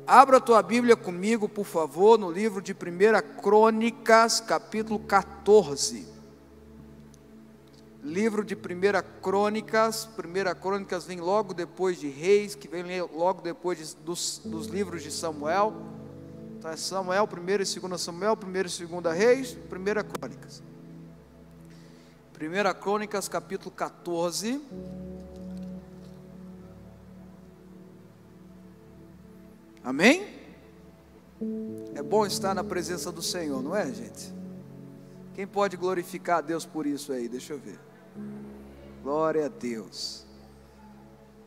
Abra a tua Bíblia comigo, por favor, no livro de 1 Crônicas, capítulo 14. Livro de 1 Crônicas. 1 Crônicas vem logo depois de Reis, que vem logo depois dos livros de Samuel. Então é Samuel, 1 e 2 Samuel, 1 e 2 Reis, 1 Crônicas. 1 Crônicas, capítulo 14. Amém? É bom estar na presença do Senhor, não é, gente? Quem pode glorificar a Deus por isso aí? Deixa eu ver. Glória a Deus.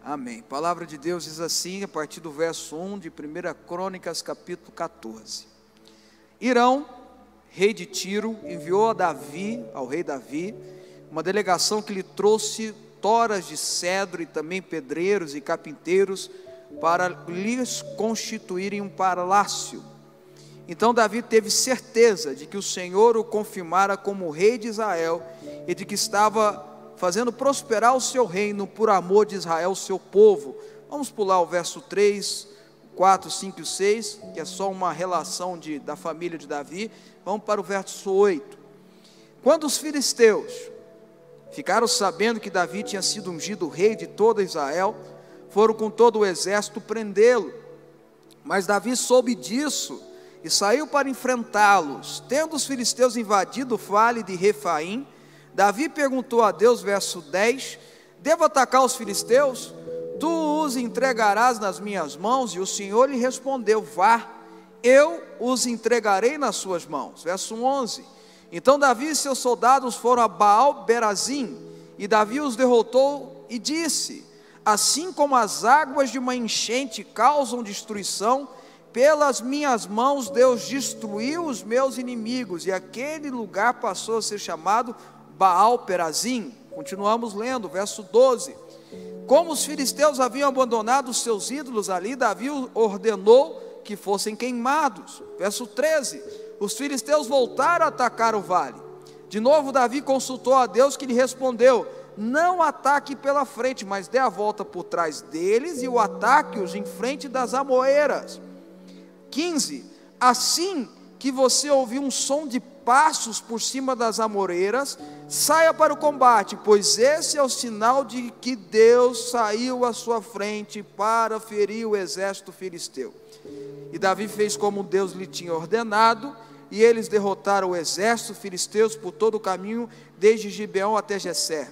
Amém. A palavra de Deus diz assim, a partir do verso 1 de 1 Crônicas, capítulo 14. Hirão, rei de Tiro, enviou a Davi, ao rei Davi, uma delegação que lhe trouxe toras de cedro e também pedreiros e carpinteiros para lhes constituírem um palácio. Então Davi teve certeza de que o Senhor o confirmara como rei de Israel e de que estava fazendo prosperar o seu reino por amor de Israel, seu povo. Vamos pular o verso 3, 4, 5 e 6, que é só uma relação da família de Davi. Vamos para o verso 8. Quando os filisteus ficaram sabendo que Davi tinha sido ungido rei de toda Israel, foram com todo o exército prendê-lo. Mas Davi soube disso e saiu para enfrentá-los. Tendo os filisteus invadido o vale de Refaim, Davi perguntou a Deus, verso 10: devo atacar os filisteus? Tu os entregarás nas minhas mãos? E o Senhor lhe respondeu: vá, eu os entregarei nas suas mãos. Verso 11. Então Davi e seus soldados foram a Baal-Berazim, e Davi os derrotou e disse: assim como as águas de uma enchente causam destruição, pelas minhas mãos Deus destruiu os meus inimigos. E aquele lugar passou a ser chamado Baal-Perazim. Continuamos lendo, verso 12. Como os filisteus haviam abandonado os seus ídolos ali, Davi ordenou que fossem queimados. Verso 13. Os filisteus voltaram a atacar o vale. De novo Davi consultou a Deus, que lhe respondeu: não ataque pela frente, mas dê a volta por trás deles e o ataque-os em frente das amoreiras. 15. Assim que você ouvir um som de passos por cima das amoreiras, saia para o combate, pois esse é o sinal de que Deus saiu à sua frente para ferir o exército filisteu. E Davi fez como Deus lhe tinha ordenado, e eles derrotaram o exército filisteus por todo o caminho, desde Gibeão até Gesser.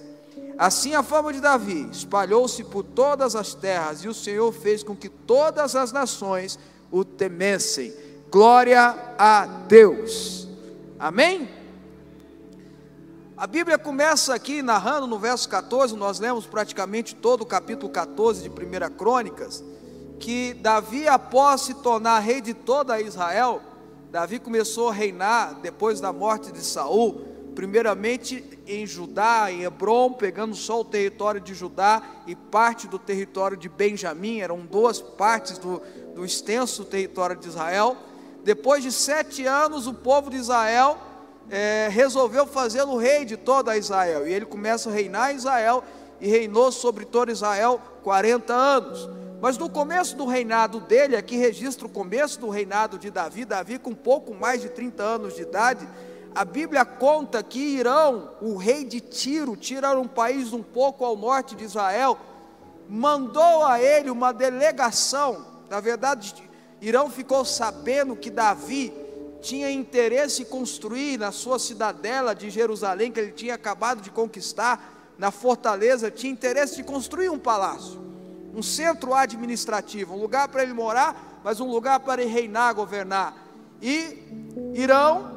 Assim a fama de Davi espalhou-se por todas as terras, e o Senhor fez com que todas as nações o temessem. Glória a Deus. Amém? A Bíblia começa aqui narrando no verso 14, nós lemos praticamente todo o capítulo 14 de 1 Crônicas, que Davi, após se tornar rei de toda Israel, Davi começou a reinar depois da morte de Saul, primeiramente em Judá, em Hebrom, pegando só o território de Judá e parte do território de Benjamim. Eram duas partes do extenso território de Israel. Depois de 7 anos, o povo de Israel resolveu fazê-lo rei de toda Israel, e ele começa a reinar em Israel, e reinou sobre todo Israel 40 anos. Mas no começo do reinado dele, aqui registra o começo do reinado de Davi, Davi com pouco mais de 30 anos de idade. A Bíblia conta que Hirão, o rei de Tiro era um país um pouco ao norte de Israel, mandou a ele uma delegação. Na verdade, Hirão ficou sabendo que Davi tinha interesse em construir na sua cidadela de Jerusalém, que ele tinha acabado de conquistar, na fortaleza, tinha interesse de construir um palácio, um centro administrativo, um lugar para ele morar, mas um lugar para ele reinar, governar. E Hirão,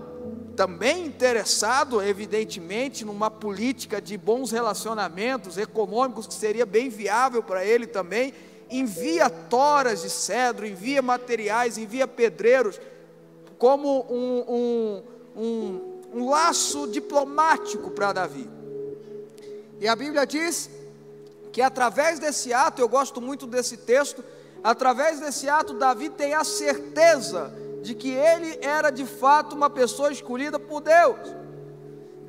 também interessado, evidentemente, numa política de bons relacionamentos econômicos, que seria bem viável para ele também, envia toras de cedro, envia materiais, envia pedreiros, como um laço diplomático para Davi. E a Bíblia diz que através desse ato, eu gosto muito desse texto, através desse ato Davi tem a certeza de que ele era de fato uma pessoa escolhida por Deus,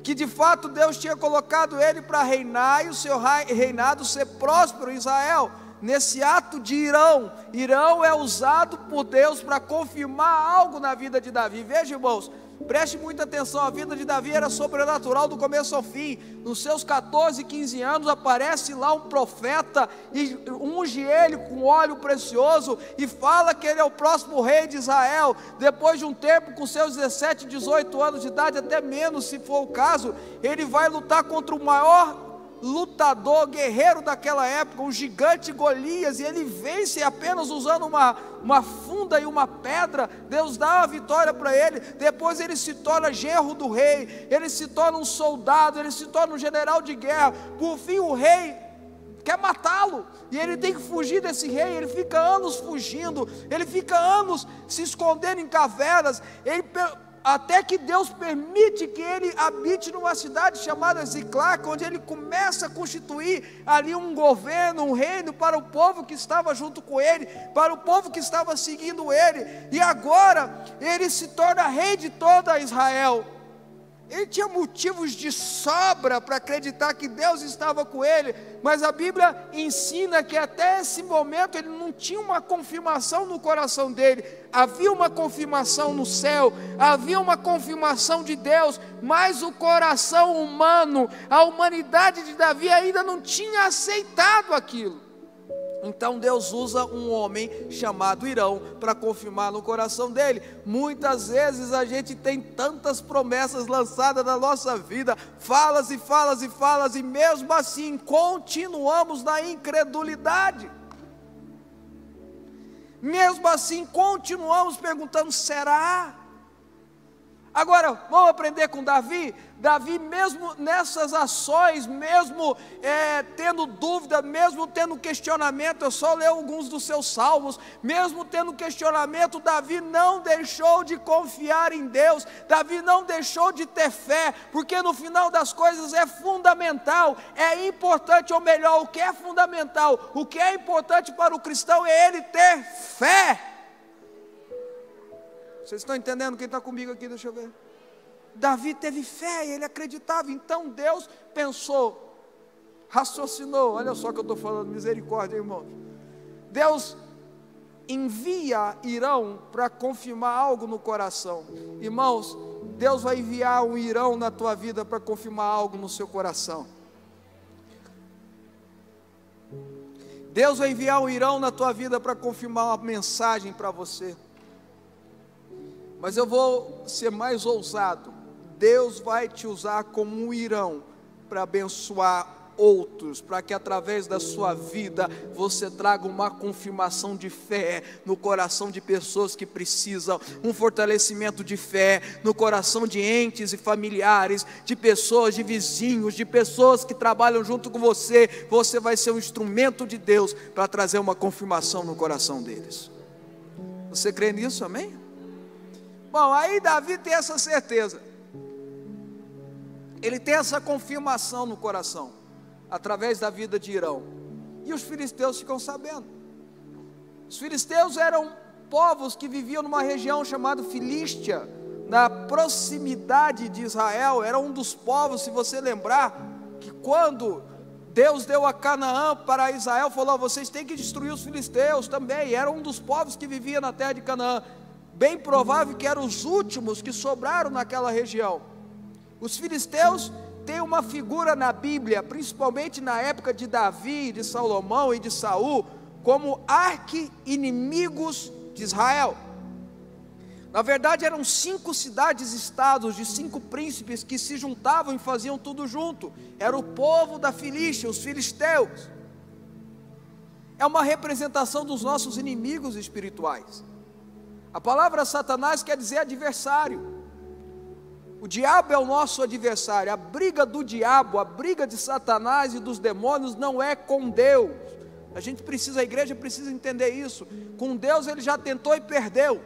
que de fato Deus tinha colocado ele para reinar, e o seu reinado ser próspero em Israel. nesse ato de Irão. Irão é usado por Deus para confirmar algo na vida de Davi. Veja, irmãos, preste muita atenção, a vida de Davi era sobrenatural do começo ao fim. Nos seus 14, 15 anos aparece lá um profeta e unge ele com óleo precioso e fala que ele é o próximo rei de Israel. Depois de um tempo, com seus 17, 18 anos de idade, até menos se for o caso, ele vai lutar contra o maior lutador, guerreiro daquela época, um gigante Golias, e ele vence apenas usando uma funda e uma pedra. Deus dá a vitória para ele. Depois ele se torna genro do rei, ele se torna um soldado, ele se torna um general de guerra. Por fim o rei quer matá-lo, e ele tem que fugir desse rei. Ele fica anos fugindo, ele fica anos se escondendo em cavernas, até que Deus permite que ele habite numa cidade chamada Ziclac, onde ele começa a constituir ali um governo, um reino para o povo que estava junto com ele, para o povo que estava seguindo ele, e agora ele se torna rei de toda Israel. Ele tinha motivos de sobra para acreditar que Deus estava com ele, mas a Bíblia ensina que até esse momento ele não tinha uma confirmação no coração dele. Havia uma confirmação no céu, havia uma confirmação de Deus, mas o coração humano, a humanidade de Davi ainda não tinha aceitado aquilo. Então Deus usa um homem chamado Irão para confirmar no coração dele. Muitas vezes a gente tem tantas promessas lançadas na nossa vida, falas e falas e falas, e mesmo assim continuamos na incredulidade. Mesmo assim continuamos perguntando: será? Agora, vamos aprender com Davi. Davi, mesmo nessas ações, mesmo tendo dúvida, mesmo tendo questionamento, eu só leio alguns dos seus salmos, mesmo tendo questionamento, Davi não deixou de confiar em Deus, Davi não deixou de ter fé, porque no final das coisas é fundamental, é importante, ou melhor, o que é fundamental, o que é importante para o cristão é ele ter fé. Vocês estão entendendo? Quem está comigo aqui, deixa eu ver. Davi teve fé, ele acreditava. Então Deus pensou, raciocinou. Olha só que eu estou falando, misericórdia, irmãos. Deus envia Irão para confirmar algo no coração. Irmãos, Deus vai enviar um Irão na tua vida para confirmar algo no seu coração. Deus vai enviar um Irão na tua vida para confirmar uma mensagem para você. Mas eu vou ser mais ousado. Deus vai te usar como um Irão para abençoar outros, para que através da sua vida você traga uma confirmação de fé no coração de pessoas que precisam, um fortalecimento de fé no coração de entes e familiares, de pessoas, de vizinhos, de pessoas que trabalham junto com você. Você vai ser um instrumento de Deus para trazer uma confirmação no coração deles. Você crê nisso, amém? Bom, aí Davi tem essa certeza, ele tem essa confirmação no coração, através da vida de Irão, e os filisteus ficam sabendo. Os filisteus eram povos que viviam numa região chamada Filístia, na proximidade de Israel. Era um dos povos, se você lembrar, que quando Deus deu a Canaã para Israel, falou: vocês têm que destruir os filisteus também. Era um dos povos que vivia na terra de Canaã. Bem provável que eram os últimos que sobraram naquela região. Os filisteus têm uma figura na Bíblia, principalmente na época de Davi, de Salomão e de Saul, como arqui-inimigos de Israel. Na verdade eram 5 cidades-estados de 5 príncipes que se juntavam e faziam tudo junto. Era o povo da Filístia, os filisteus. É uma representação dos nossos inimigos espirituais. A palavra Satanás quer dizer adversário. O diabo é o nosso adversário. A briga do diabo, a briga de Satanás e dos demônios não é com Deus. A igreja precisa entender isso. Com Deus ele já tentou e perdeu.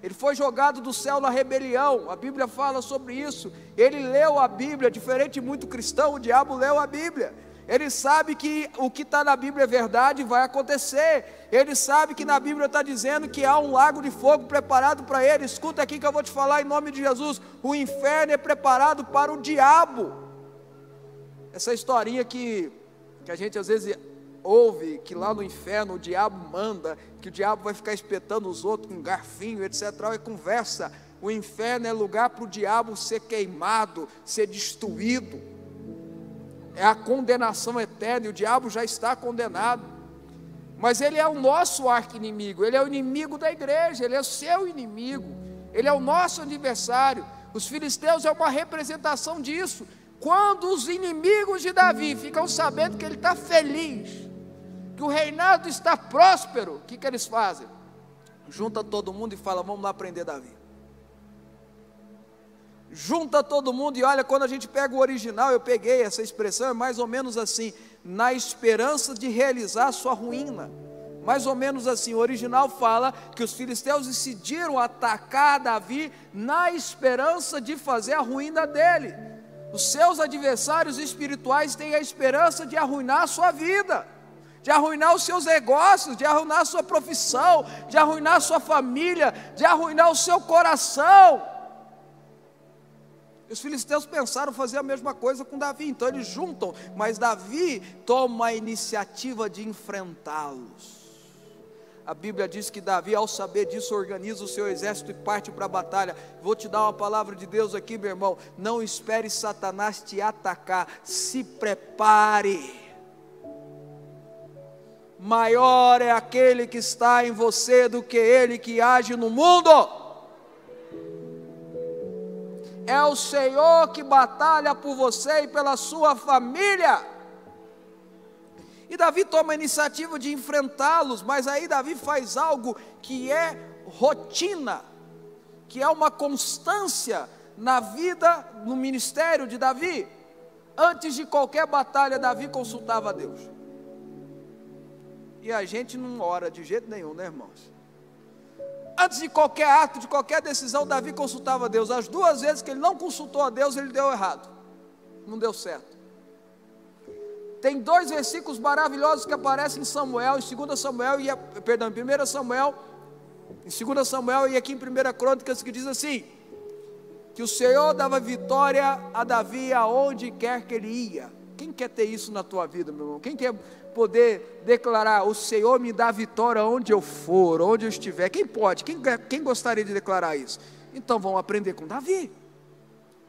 Ele foi jogado do céu na rebelião. A Bíblia fala sobre isso. Ele leu a Bíblia, diferente de muito cristão, o diabo leu a Bíblia. Ele sabe que o que está na Bíblia é verdade e vai acontecer. Ele sabe que na Bíblia está dizendo que há um lago de fogo preparado para ele. Escuta aqui que eu vou te falar em nome de Jesus. O inferno é preparado para o diabo. Essa historinha que a gente às vezes ouve que lá no inferno o diabo manda, que o diabo vai ficar espetando os outros com garfinho, etc. É conversa. O inferno é lugar para o diabo ser queimado, ser destruído. É a condenação eterna, e o diabo já está condenado. Mas ele é o nosso arqui-inimigo, ele é o inimigo da igreja, ele é o seu inimigo, ele é o nosso adversário. Os filisteus é uma representação disso. Quando os inimigos de Davi ficam sabendo que ele está feliz, que o reinado está próspero, o que eles fazem? Junta todo mundo e fala: vamos lá prender Davi. Junta todo mundo, e olha, quando a gente pega o original, eu peguei essa expressão, é mais ou menos assim: na esperança de realizar a sua ruína. Mais ou menos assim, o original fala que os filisteus decidiram atacar Davi na esperança de fazer a ruína dele. Os seus adversários espirituais têm a esperança de arruinar a sua vida, de arruinar os seus negócios, de arruinar a sua profissão, de arruinar a sua família, de arruinar o seu coração. Os filisteus pensaram fazer a mesma coisa com Davi, então eles juntam, mas Davi toma a iniciativa de enfrentá-los. A Bíblia diz que Davi, ao saber disso, organiza o seu exército e parte para a batalha. Vou te dar uma palavra de Deus aqui, meu irmão: não espere Satanás te atacar, se prepare. Maior é aquele que está em você do que ele que age no mundo. É o Senhor que batalha por você e pela sua família. E Davi toma a iniciativa de enfrentá-los, mas aí Davi faz algo que é rotina, que é uma constância na vida, no ministério de Davi. Antes de qualquer batalha, Davi consultava a Deus. E a gente não ora de jeito nenhum, né, irmãos? Antes de qualquer ato, de qualquer decisão, Davi consultava a Deus. As 2 vezes que ele não consultou a Deus, ele deu errado, não deu certo. Tem 2 versículos maravilhosos que aparecem em Samuel, em 2 Samuel, em 1 Samuel, em 2 Samuel e aqui em 1 Crônicas, que diz assim: que o Senhor dava vitória a Davi aonde quer que ele ia. Quem quer ter isso na tua vida, meu irmão? Quem quer poder declarar: o Senhor me dá vitória onde eu for, onde eu estiver? Quem pode? Quem gostaria de declarar isso? Então vamos aprender com Davi.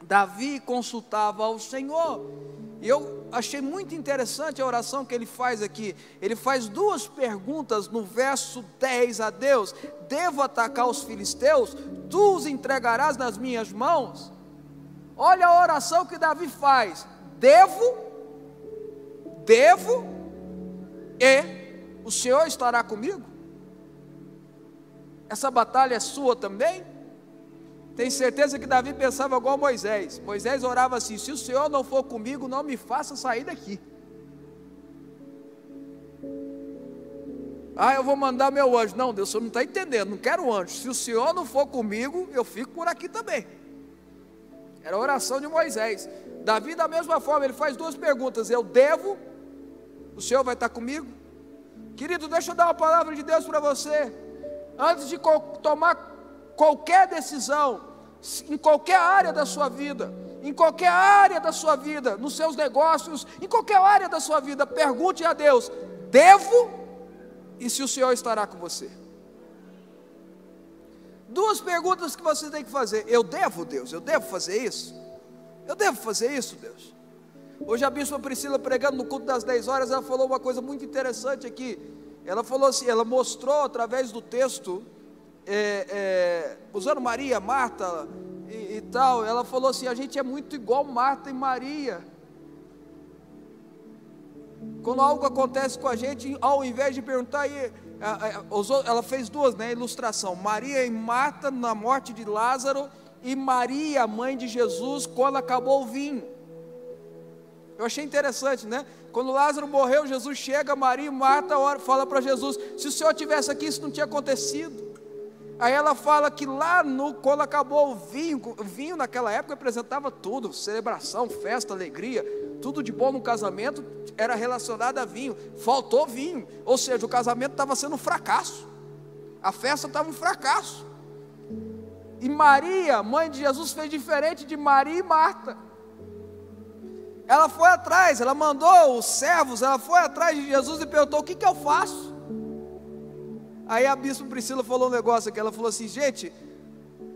Davi consultava ao Senhor. E eu achei muito interessante a oração que ele faz aqui. Ele faz 2 perguntas no verso 10 a Deus: devo atacar os filisteus? Tu os entregarás nas minhas mãos? Olha a oração que Davi faz: devo, e o Senhor estará comigo? Essa batalha é sua também? Tem certeza que Davi pensava igual Moisés. Moisés orava assim: se o Senhor não for comigo, não me faça sair daqui. Eu vou mandar meu anjo. Não, Deus, o Senhor não está entendendo, não quero anjo. Se o Senhor não for comigo, eu fico por aqui também. Era a oração de Moisés. Davi, da mesma forma, ele faz 2 perguntas: eu devo, o Senhor vai estar comigo? Querido, deixa eu dar uma palavra de Deus para você. Antes de tomar qualquer decisão, em qualquer área da sua vida, nos seus negócios, em qualquer área da sua vida, pergunte a Deus: devo? E se o Senhor estará com você? 2 perguntas que você tem que fazer: eu devo, Deus? Eu devo fazer isso? Eu devo fazer isso, Deus? Hoje a bispa Priscila, pregando no culto das 10 horas, ela falou uma coisa muito interessante aqui. Ela falou assim, ela mostrou através do texto, usando Maria, Marta e tal, ela falou assim: a gente é muito igual Marta e Maria. Quando algo acontece com a gente, ao invés de perguntar, ela fez 2, né, ilustração: Maria e Marta na morte de Lázaro, e Maria, mãe de Jesus, quando acabou o vinho. Eu achei interessante, né? Quando Lázaro morreu, Jesus chega, Maria e Marta fala para Jesus: se o Senhor tivesse aqui, isso não tinha acontecido. Aí ela fala que lá quando acabou o vinho naquela época representava tudo: celebração, festa, alegria, tudo de bom no casamento era relacionado a vinho. Faltou vinho, ou seja, o casamento estava sendo um fracasso, a festa estava um fracasso. E Maria, mãe de Jesus, fez diferente de Maria e Marta. Ela foi atrás, ela mandou os servos, ela foi atrás de Jesus e perguntou: o que eu faço? Aí a bispa Priscila falou um negócio aqui, ela falou assim: gente,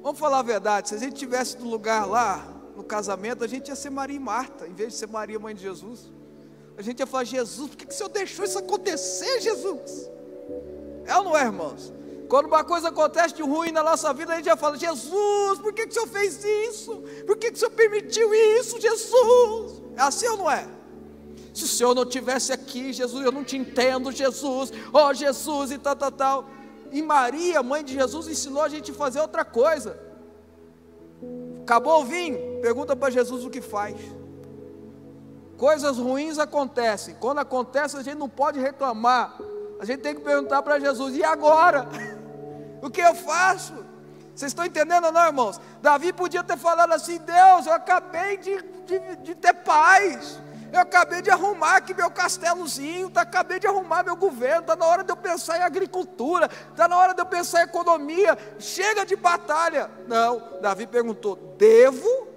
vamos falar a verdade, se a gente tivesse no lugar lá, no casamento, a gente ia ser Maria e Marta, em vez de ser Maria, mãe de Jesus. A gente ia falar: Jesus, por que o Senhor deixou isso acontecer, Jesus? É ou não é, irmãos? Quando uma coisa acontece de ruim na nossa vida, a gente já fala: Jesus, por que o Senhor fez isso? Por que o Senhor permitiu isso, Jesus? É assim ou não é? Se o Senhor não estivesse aqui, Jesus, eu não te entendo, Jesus, oh Jesus, e tal. E Maria, mãe de Jesus, ensinou a gente a fazer outra coisa. Acabou o vinho? Pergunta para Jesus o que faz. Coisas ruins acontecem. Quando acontece, a gente não pode reclamar. A gente tem que perguntar para Jesus: e agora? O que eu faço? Vocês estão entendendo ou não, irmãos? Davi podia ter falado assim: Deus, eu acabei de ter paz. Eu acabei de arrumar aqui meu castelozinho, acabei de arrumar meu governo, está na hora de eu pensar em agricultura, está na hora de eu pensar em economia, chega de batalha. Não, Davi perguntou: devo?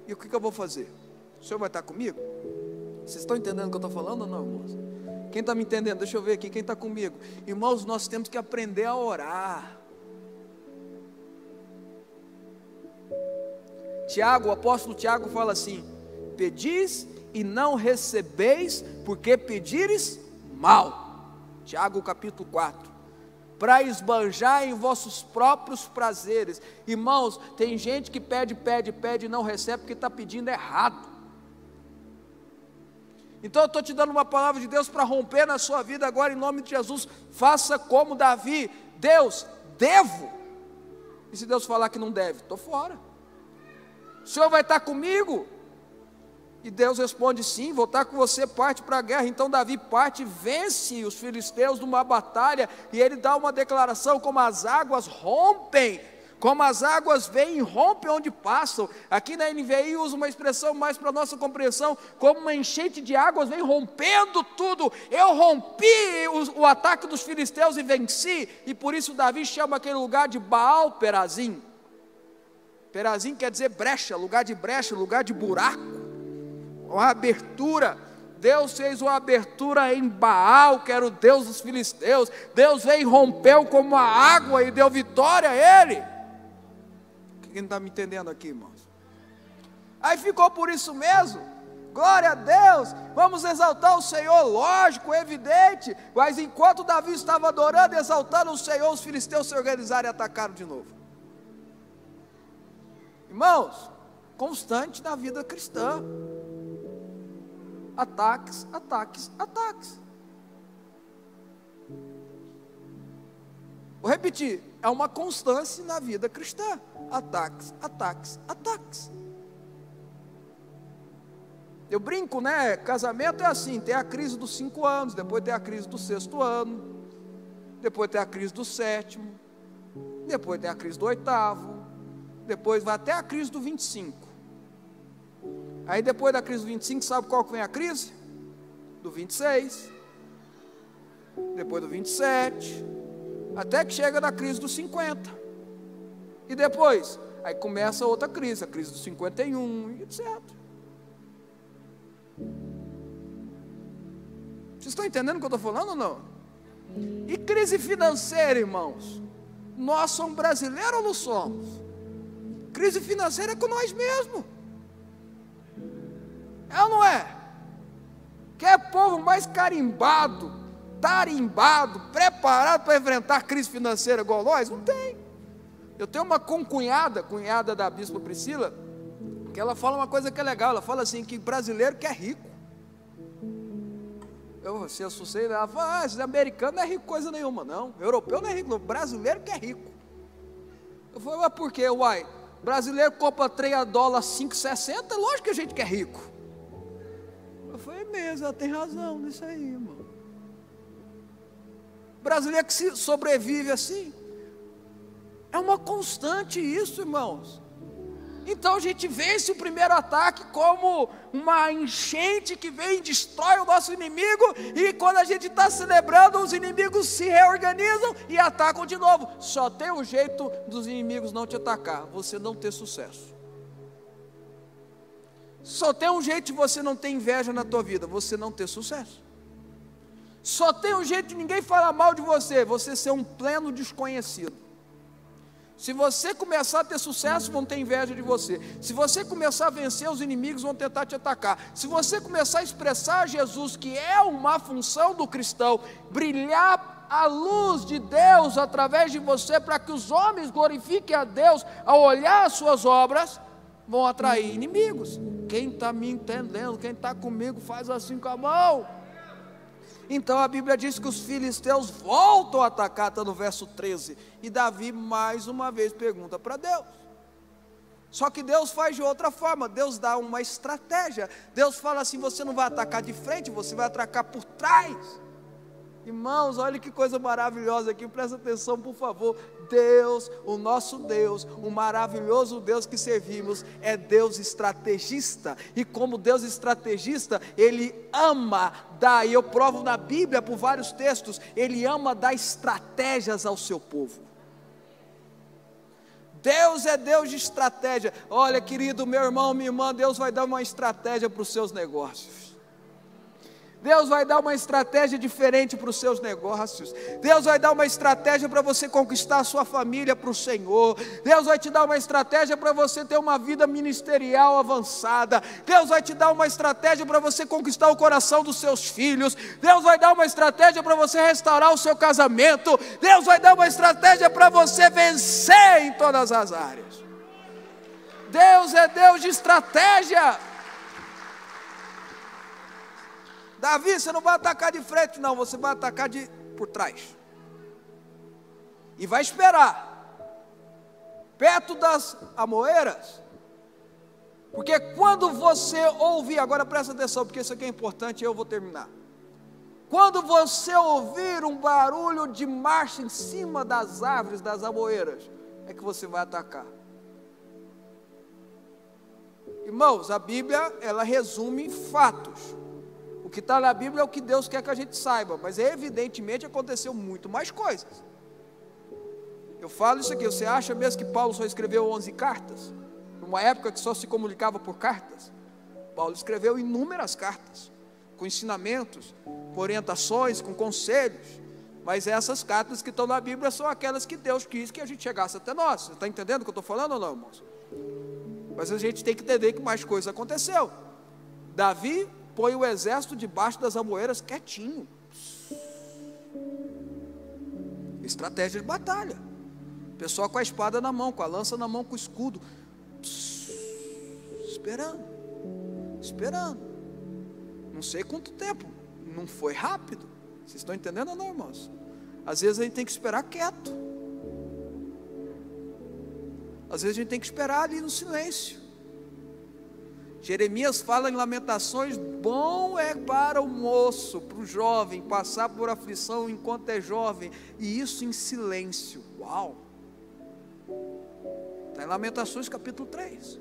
E o que eu vou fazer? O Senhor vai estar comigo? Vocês estão entendendo o que eu estou falando ou não, irmãos? Quem está me entendendo? Deixa eu ver aqui, quem está comigo? Irmãos, nós temos que aprender a orar. Tiago, o apóstolo Tiago fala assim: pedis e não recebeis, porque pedires mal. Tiago capítulo 4. Para esbanjar em vossos próprios prazeres. Irmãos, tem gente que pede e não recebe porque está pedindo errado. Então eu estou te dando uma palavra de Deus para romper na sua vida agora, em nome de Jesus. Faça como Davi: Deus, devo? E se Deus falar que não deve? Estou fora. O Senhor vai estar comigo? E Deus responde: sim, vou estar com você, parte para a guerra. Então Davi parte, vence os filisteus numa batalha, e ele dá uma declaração: como as águas rompem, como as águas vêm e rompem onde passam. Aqui na NVI usa uma expressão mais para a nossa compreensão: como uma enchente de águas vem rompendo tudo. Eu rompi o ataque dos filisteus e venci. E por isso Davi chama aquele lugar de Baal Perazim. Perazim quer dizer brecha, lugar de buraco, uma abertura. Deus fez uma abertura em Baal, que era o Deus dos filisteus. Deus veio e rompeu como a água e deu vitória a ele. Quem está me entendendo aqui, irmãos? Aí ficou por isso mesmo. Glória a Deus, vamos exaltar o Senhor, lógico, evidente. Mas enquanto Davi estava adorando e exaltando o Senhor, os filisteus se organizaram e atacaram de novo. Irmãos, constante na vida cristã: ataques, ataques, ataques. Vou repetir: é uma constância na vida cristã: ataques, ataques, ataques. Eu brinco, né? Casamento é assim: tem a crise dos 5 anos, depois tem a crise do 6º ano, depois tem a crise do 7º, depois tem a crise do 8º, depois vai até a crise do 25. Aí depois da crise do 25, sabe qual que vem a crise? Do 26, depois do 27, até que chega na crise dos 50. E depois, aí começa outra crise, a crise dos 51, etc. Vocês estão entendendo o que eu estou falando ou não? E crise financeira, irmãos? Nós somos brasileiros ou não somos? Crise financeira é com nós mesmos. É ou não é? Quer povo mais carimbado, tarimbado, preparado para enfrentar a crise financeira igual nós? Não tem. Eu tenho uma cunhada da bispa Priscila, que ela fala uma coisa que é legal. Ela fala assim, que brasileiro que é rico. Eu se assustei, ela fala: esse americano não é rico coisa nenhuma, não. Europeu não é rico, não. Brasileiro que é rico. Eu falei: mas por quê? Uai, brasileiro compra trem a dólar 5,60, lógico que a gente que é rico. Eu falei: mesmo, ela tem razão nisso aí, irmão. Brasileiro que se sobrevive assim, é uma constante isso, irmãos. Então a gente vence o primeiro ataque como uma enchente que vem e destrói o nosso inimigo, e quando a gente está celebrando, os inimigos se reorganizam e atacam de novo. Só tem um jeito dos inimigos não te atacar: você não ter sucesso. Só tem um jeito de você não ter inveja na tua vida, você não ter sucesso. Só tem um jeito de ninguém falar mal de você, você ser um pleno desconhecido. Se você começar a ter sucesso, vão ter inveja de você. Se você começar a vencer, os inimigos vão tentar te atacar. Se você começar a expressar Jesus, que é uma função do cristão, brilhar a luz de Deus através de você, para que os homens glorifiquem a Deus ao olhar as suas obras, vão atrair inimigos. Quem está me entendendo, quem está comigo, faz assim com a mão. Então a Bíblia diz que os filisteus voltam a atacar, está no verso 13, e Davi mais uma vez pergunta para Deus. Só que Deus faz de outra forma, Deus dá uma estratégia. Deus fala assim: você não vai atacar de frente, você vai atacar por trás. Irmãos, olha que coisa maravilhosa aqui, presta atenção por favor. Deus, o nosso Deus, o maravilhoso Deus que servimos, é Deus estrategista. E como Deus estrategista, Ele ama dar, e eu provo na Bíblia por vários textos, Ele ama dar estratégias ao seu povo. Deus é Deus de estratégia. Olha, querido, meu irmão, minha irmã, Deus vai dar uma estratégia para os seus negócios. Deus vai dar uma estratégia diferente para os seus negócios. Deus vai dar uma estratégia para você conquistar a sua família para o Senhor. Deus vai te dar uma estratégia para você ter uma vida ministerial avançada. Deus vai te dar uma estratégia para você conquistar o coração dos seus filhos. Deus vai dar uma estratégia para você restaurar o seu casamento. Deus vai dar uma estratégia para você vencer em todas as áreas. Deus é Deus de estratégia. Davi, você não vai atacar de frente, não, você vai atacar por trás. E vai esperar, perto das amoeiras, porque quando você ouvir, agora presta atenção, porque isso aqui é importante e eu vou terminar. Quando você ouvir um barulho de marcha em cima das árvores, das amoeiras, é que você vai atacar. Irmãos, a Bíblia, ela resume fatos. O que está na Bíblia é o que Deus quer que a gente saiba, mas evidentemente aconteceu muito mais coisas. Eu falo isso aqui, você acha mesmo que Paulo só escreveu 11 cartas? Numa época que só se comunicava por cartas? Paulo escreveu inúmeras cartas, com ensinamentos, com orientações, com conselhos, mas essas cartas que estão na Bíblia são aquelas que Deus quis que a gente chegasse até nós. Você está entendendo o que eu estou falando ou não, irmãos? Mas a gente tem que entender que mais coisa aconteceu. Davi põe o exército debaixo das amoeiras quietinho. Estratégia de batalha. Pessoal com a espada na mão, com a lança na mão, com o escudo. Esperando. Esperando. Não sei quanto tempo. Não foi rápido. Vocês estão entendendo ou não, irmãos? Às vezes a gente tem que esperar quieto. Às vezes a gente tem que esperar ali no silêncio. Jeremias fala em Lamentações: bom é para o moço, para o jovem, passar por aflição enquanto é jovem, e isso em silêncio. Uau! Está em Lamentações capítulo 3.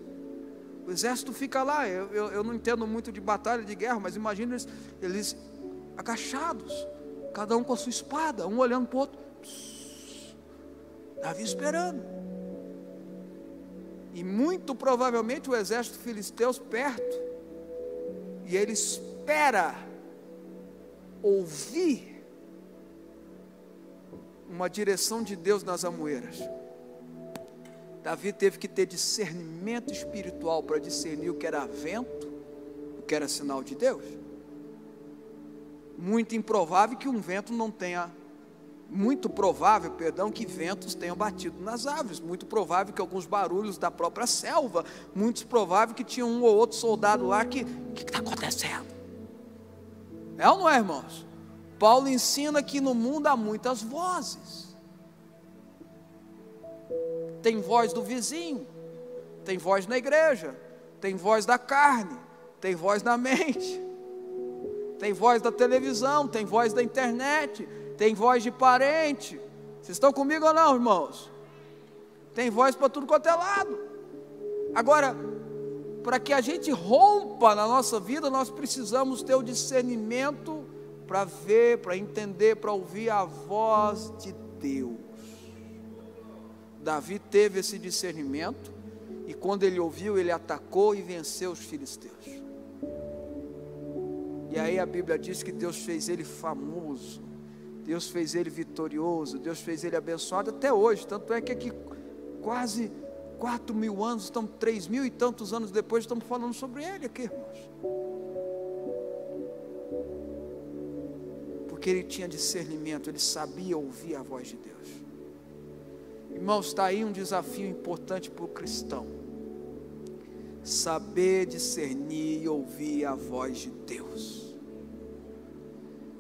O exército fica lá, eu não entendo muito de batalha, de guerra, mas imagina eles agachados, cada um com a sua espada, um olhando para o outro. Davi esperando. E muito provavelmente o exército filisteus perto, e ele espera ouvir uma direção de Deus nas amoeiras. Davi teve que ter discernimento espiritual para discernir o que era vento, o que era sinal de Deus. Muito improvável que um vento não tenha, muito provável, que ventos tenham batido nas árvores, muito provável que alguns barulhos da própria selva, muito provável que tinha um ou outro soldado lá que está acontecendo? É ou não é, irmãos? Paulo ensina que no mundo há muitas vozes. Tem voz do vizinho, tem voz na igreja, tem voz da carne, tem voz na mente, tem voz da televisão, tem voz da internet, tem voz de parente. Vocês estão comigo ou não, irmãos? Tem voz para tudo quanto é lado. Agora, para que a gente rompa na nossa vida, nós precisamos ter o discernimento para ver, para entender, para ouvir a voz de Deus. Davi teve esse discernimento E quando ele ouviu, ele atacou e venceu os filisteus. E aí a Bíblia diz que Deus fez ele famoso, Deus fez ele vitorioso, Deus fez ele abençoado até hoje. Tanto é que aqui quase 4.000 anos, estamos 3.000 e tantos anos depois, estamos falando sobre ele aqui, irmãos. Porque ele tinha discernimento, ele sabia ouvir a voz de Deus. Irmãos, está aí um desafio importante para o cristão: saber discernir e ouvir a voz de Deus.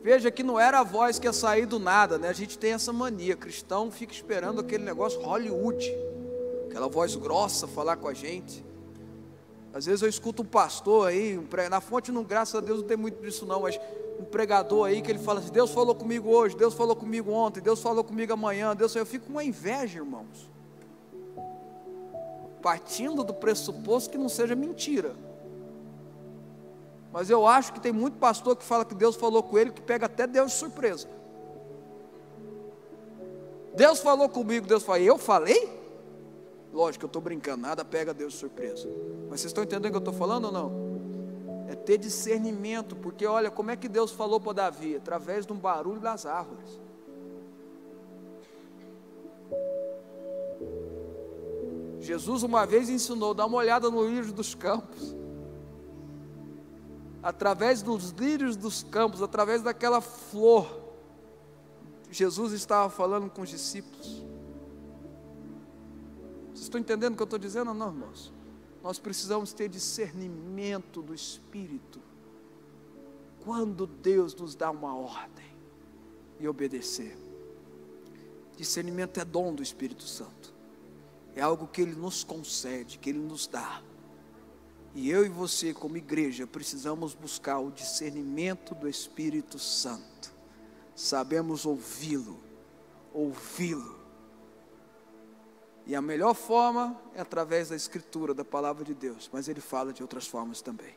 Veja que não era a voz que ia sair do nada, né? A gente tem essa mania, cristão fica esperando aquele negócio Hollywood, aquela voz grossa falar com a gente. Às vezes eu escuto um pastor aí, na fonte, não, graças a Deus não tem muito disso não, mas um pregador aí que ele fala assim: Deus falou comigo hoje, Deus falou comigo ontem, Deus falou comigo amanhã, eu fico com uma inveja, irmãos, partindo do pressuposto que não seja mentira. Mas eu acho que tem muito pastor que fala que Deus falou com ele, que pega até Deus de surpresa. Deus falou comigo, Deus falou, eu falei? Lógico que eu estou brincando, nada pega Deus de surpresa. Mas vocês estão entendendo o que eu estou falando ou não? É ter discernimento, porque olha, como é que Deus falou para Davi? Através de um barulho das árvores. Jesus uma vez ensinou, dá uma olhada no lírio dos campos. Através dos lírios dos campos, através daquela flor, Jesus estava falando com os discípulos. Vocês estão entendendo o que eu estou dizendo ou não, irmãos? Nós precisamos ter discernimento do Espírito, quando Deus nos dá uma ordem, e obedecer. Discernimento é dom do Espírito Santo, é algo que Ele nos concede, que Ele nos dá. E eu e você, como igreja, precisamos buscar o discernimento do Espírito Santo. Sabemos ouvi-lo. E a melhor forma é através da Escritura, da Palavra de Deus. Mas Ele fala de outras formas também.